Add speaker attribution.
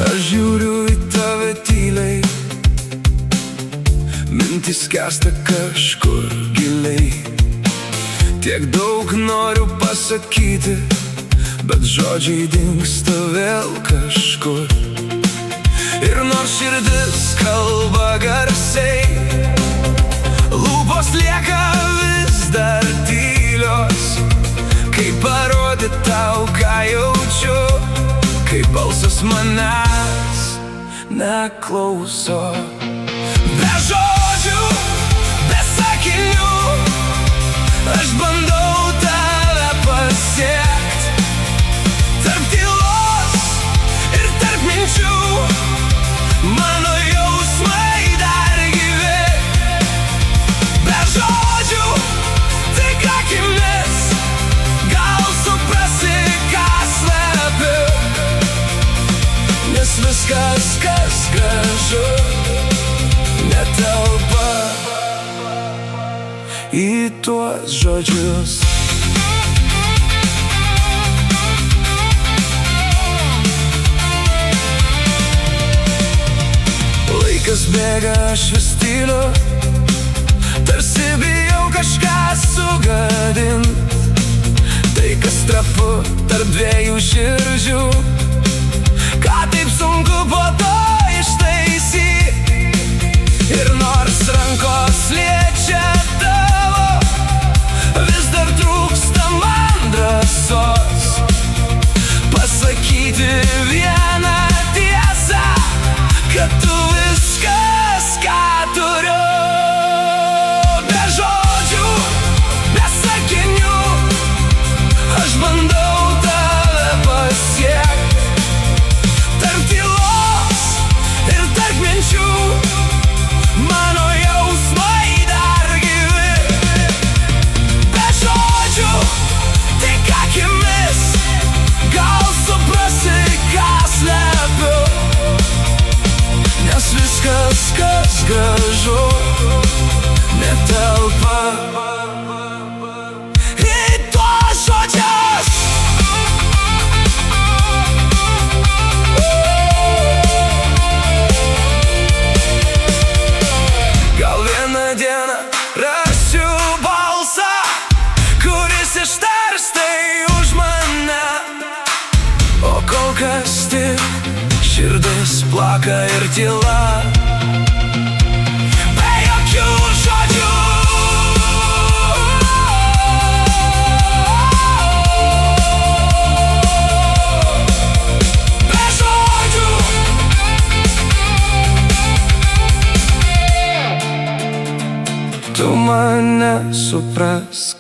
Speaker 1: Aš žiūriu į tave tyliai, mintys skęsta kažkur giliai. Tiek daug noriu pasakyti, bet žodžiai dingsta vėl kažkur. Ir nors širdis kalba garsiai, lūpos lieka vis dar tylios. Kaip parodyt tau, ką jaučiu, kai balsas manęs neklauso. Be žodžių, be sakinių, aš bandau tave pasiekt. Tarp tylos ir tarp minčių mano jausmai dar gyvi. Be žodžių, tik akimis gal suprasi, ką slepiu. Nes viskas, kas gražu, netelpa į tuos žodžius. Laikas bėga, aš vis tyliu, tarsi bijau kažką sugadint. Tai kas trapu tarp dviejų širdžių, ką taip sunku po to ištaisyt. Ir nors rankos liečia tavo, vis dar trūksta man drąsos pasakyti vieną tiesą, kad tu viskas, ką turiu. Be žodžių, be sakinių, aš bandau tave pasiekt. Tarp tylos ir tarp minčių mano jausmai dar gyvi. Be žodžių, tik akimis gal suprasi, ką slepiu. Nes viskas, kas gražu, netelpa į tuos žodžius. Gal vieną dieną rasiu balsą, kuris ištars tai už mane. O kol kas tik širdis plaka ir tyla. Be jokių žodžių. Be žodžių. Tu mane suprask.